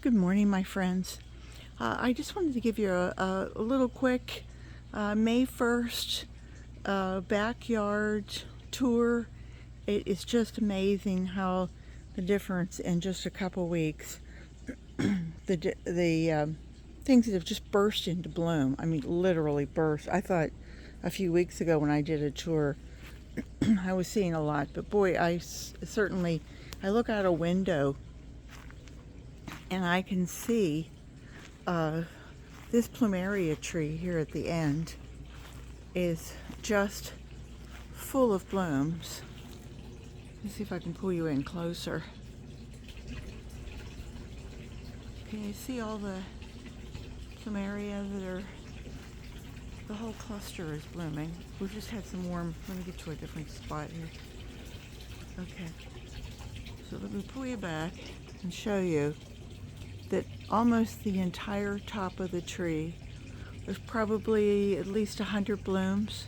Good morning, my friends. I just wanted to give you a little quick May 1st backyard tour. It is just amazing how the difference in just a couple weeks, the things that have just burst into bloom. I mean, literally burst. I thought a few weeks ago when I did a tour, I was seeing a lot, but boy, I look out a window and I can see this plumeria tree here at the end is just full of blooms. Let's see if I can pull you in closer. Can you see all the plumeria the whole cluster is blooming. We've just had some warm, let me get to a different spot here. Okay, so let me pull you back and show you that almost the entire top of the tree, there's probably at least 100 blooms.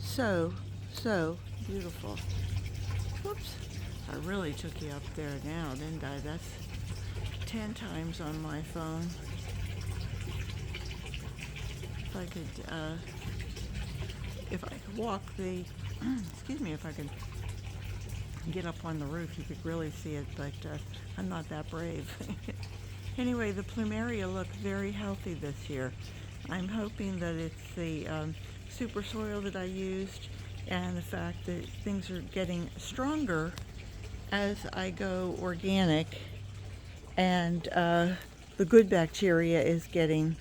So beautiful. Whoops, I really took you up there now, didn't I? That's 10 times on my phone. If I could walk the, excuse me, if I could get up on the roof, you could really see it, but I'm not that brave. Anyway, the plumeria look very healthy this year. I'm hoping that it's the super soil that I used and the fact that things are getting stronger as I go organic, and the good bacteria is getting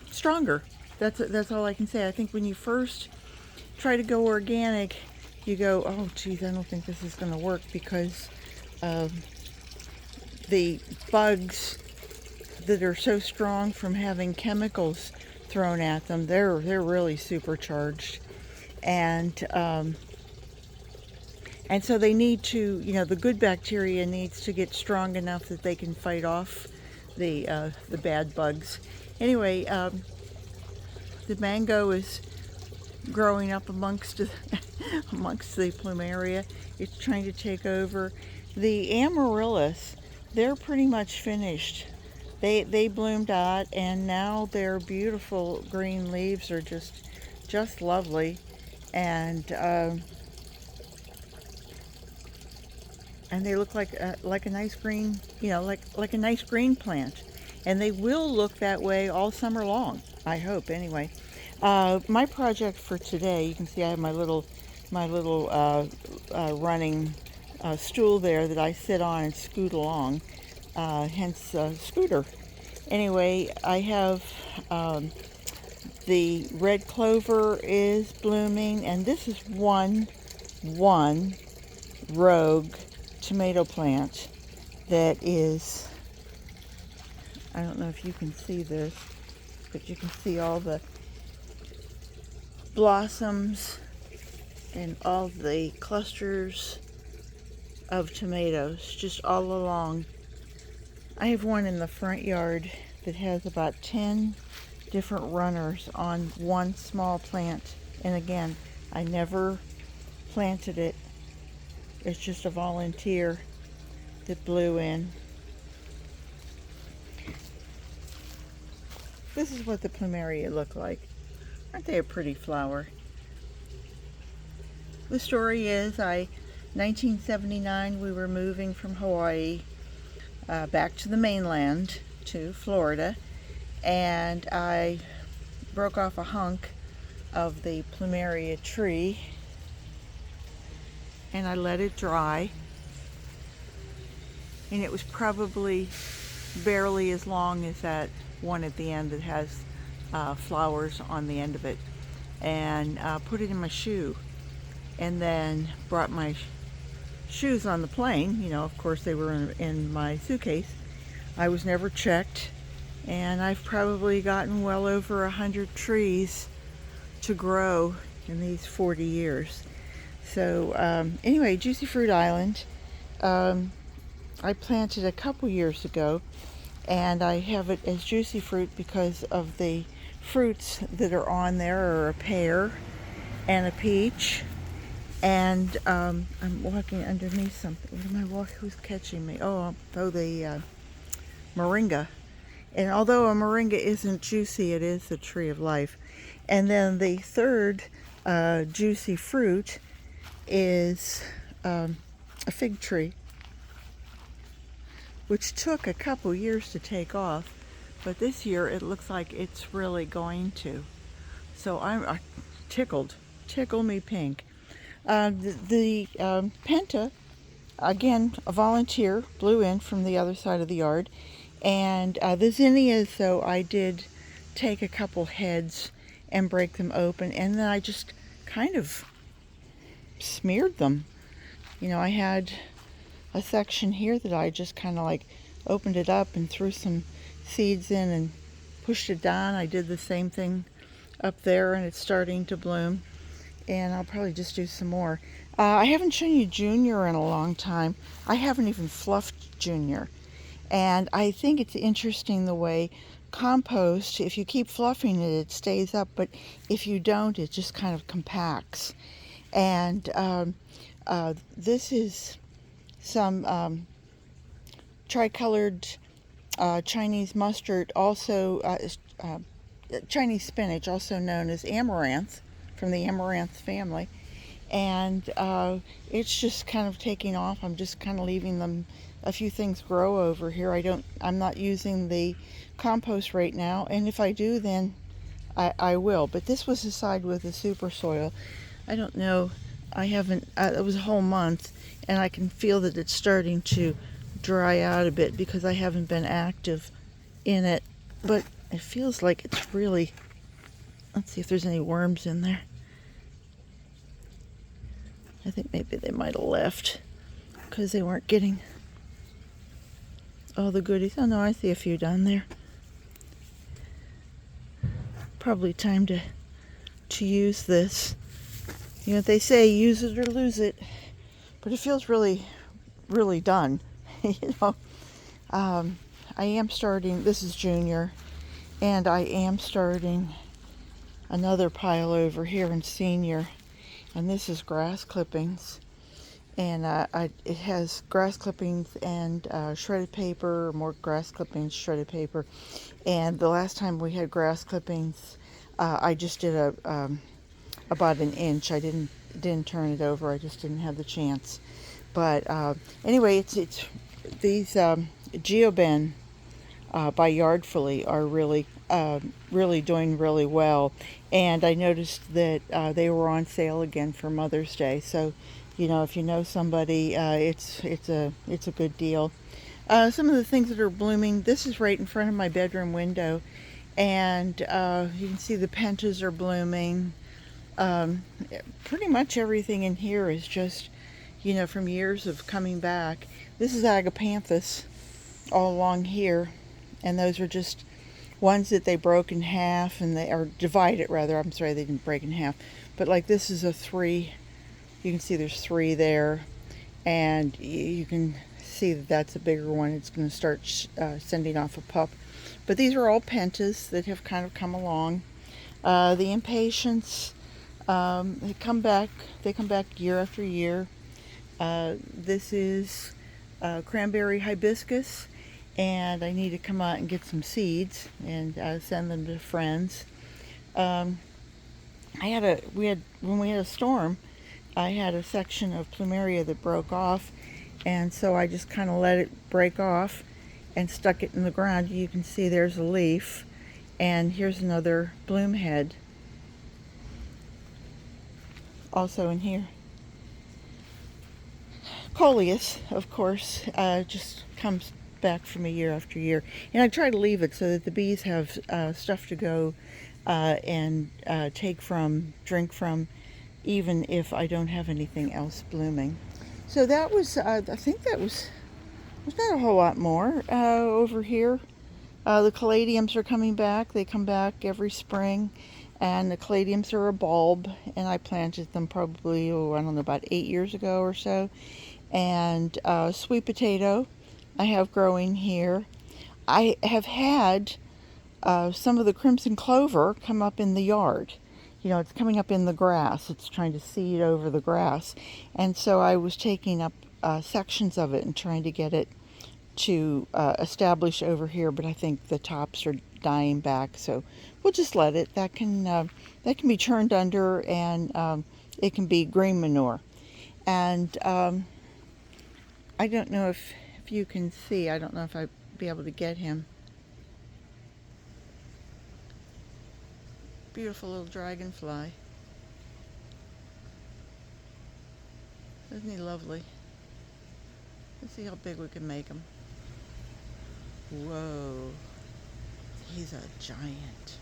stronger. That's all I can say. I think when you first try to go organic, you go, oh geez, I don't think this is going to work, because the bugs that are so strong from having chemicals thrown at them, they're really supercharged, and so they need to, the good bacteria needs to get strong enough that they can fight off the bad bugs. Anyway, the mango is growing up amongst the plumeria. It's trying to take over. The amaryllis, they're pretty much finished. They bloomed out, and now their beautiful green leaves are just lovely, and they look like a nice green, like a nice green plant, and they will look that way all summer long, I hope. Anyway, my project for today, you can see I have my little running stool there that I sit on and scoot along, hence scooter. Anyway, I have the red clover is blooming, and this is one rogue tomato plant that is, I don't know if you can see this, but you can see all the blossoms and all the clusters of tomatoes just all along. I have one in the front yard that has about 10 different runners on one small plant, and again, I never planted it. It's just a volunteer that blew in. This is what the plumeria look like. Aren't they a pretty flower? The story is, 1979, we were moving from Hawaii back to the mainland, to Florida, and I broke off a hunk of the plumeria tree, and I let it dry, and it was probably barely as long as that one at the end that has flowers on the end of it, and put it in my shoe, and then brought my shoes on the plane. Of course they were in my suitcase. I was never checked, and I've probably gotten well over 100 trees to grow in these 40 years. So anyway, Juicy Fruit Island, I planted a couple years ago, and I have it as juicy fruit because of the fruits that are on there are a pear and a peach And I'm walking underneath something. What am I walking? Who's catching me? The moringa. And although a moringa isn't juicy, it is the tree of life. And then the third juicy fruit is a fig tree, which took a couple years to take off, but this year it looks like it's really going to. So I'm tickled, tickle me pink. The Penta, again, a volunteer, blew in from the other side of the yard. And the zinnias, though, I did take a couple heads and break them open, and then I just kind of smeared them. You know, I had a section here that I just kind of like opened it up and threw some seeds in and pushed it down. I did the same thing up there, and it's starting to bloom, and I'll probably just do some more. I haven't shown you Junior in a long time. I haven't even fluffed Junior. And I think it's interesting the way compost, if you keep fluffing it, it stays up, but if you don't, it just kind of compacts. And this is some tricolored Chinese mustard, also Chinese spinach, also known as amaranth, from the amaranth family. And it's just kind of taking off. I'm just kind of leaving them, a few things grow over here. I'm not using the compost right now, and if I do, then I will. But this was the side with the super soil. I don't know, I haven't, it was a whole month, and I can feel that it's starting to dry out a bit because I haven't been active in it, but it feels like it's really, let's see if there's any worms in there. I think maybe they might have left because they weren't getting all the goodies. Oh no, I see a few down there. Probably time to use this. You know, they say use it or lose it, but it feels really, really done. You know, I am starting, this is Junior, and I am starting another pile over here in Senior, and this is grass clippings. And it has grass clippings and shredded paper, more grass clippings, shredded paper. And the last time we had grass clippings, I just did about an inch. I didn't turn it over. I just didn't have the chance. But anyway, it's these Geoben by Yardfully are really doing really well. And I noticed that they were on sale again for Mother's Day. So, you know, if you know somebody, it's a good deal. Some of the things that are blooming, this is right in front of my bedroom window, and you can see the pentas are blooming. Pretty much everything in here is just, you know, from years of coming back. This is agapanthus all along here, and those are just ones that they broke in half, and they are divided rather. I'm sorry, they didn't break in half, but like this is a 3. You can see there's 3 there, and you can see that that's a bigger one. It's going to start sending off a pup. But these are all pentas that have kind of come along. The impatients, they come back year after year. This is cranberry hibiscus, and I need to come out and get some seeds and send them to friends. When we had a storm, I had a section of Plumeria that broke off, and so I just kind of let it break off and stuck it in the ground. You can see there's a leaf, and here's another bloom head also in here. Coleus, of course, just comes back from a year after year, and I try to leave it so that the bees have stuff to go and take from, drink from, even if I don't have anything else blooming. So that was, I think that was not a whole lot more over here. The caladiums are coming back. They come back every spring, and the caladiums are a bulb, and I planted them probably, I don't know, about 8 years ago or so. And sweet potato I have growing here. I have had some of the crimson clover come up in the yard, you know, it's coming up in the grass. It's trying to seed over the grass. And so I was taking up sections of it and trying to get it to establish over here, but I think the tops are dying back, so we'll just let it. That can be turned under, and it can be green manure. And I don't know if you can see. I don't know if I'd be able to get him. Beautiful little dragonfly. Isn't he lovely? Let's see how big we can make him. Whoa, he's a giant.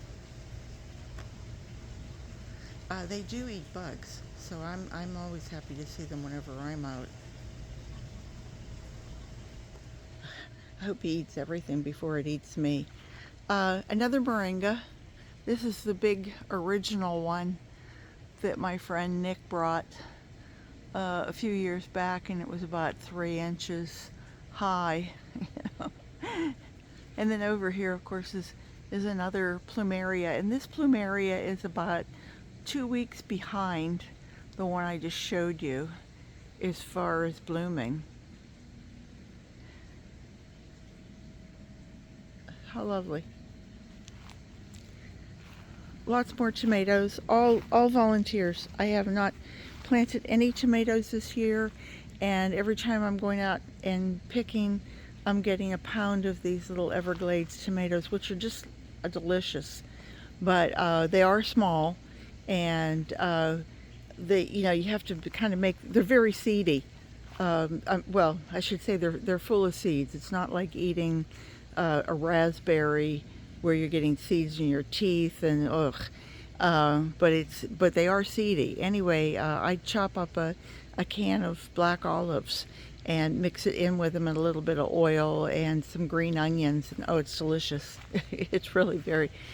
They do eat bugs, so I'm always happy to see them whenever I'm out. I hope he eats everything before it eats me. Another moringa. This is the big original one that my friend Nick brought a few years back, and it was about 3 inches high. And then over here, of course, is another Plumeria, and this Plumeria is about 2 weeks behind the one I just showed you as far as blooming. How lovely. Lots more tomatoes, all volunteers. I have not planted any tomatoes this year, and every time I'm going out and picking, I'm getting a pound of these little Everglades tomatoes, which are just delicious. But they are small, and you have to kind of they're very seedy. Well, I should say they're full of seeds. It's not like eating a raspberry where you're getting seeds in your teeth and but they are seedy. Anyway, I chop up a can of black olives and mix it in with them and a little bit of oil and some green onions, and oh, it's delicious. It's really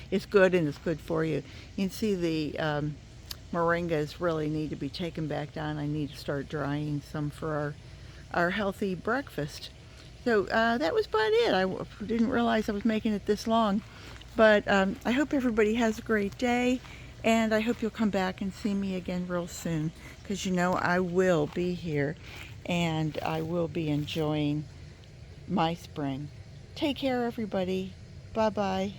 it's good, and it's good for you. You can see the moringas really need to be taken back down. I need to start drying some for our healthy breakfast. So that was about it. I didn't realize I was making it this long, but I hope everybody has a great day, and I hope you'll come back and see me again real soon, because I will be here, and I will be enjoying my spring. Take care, everybody. Bye-bye.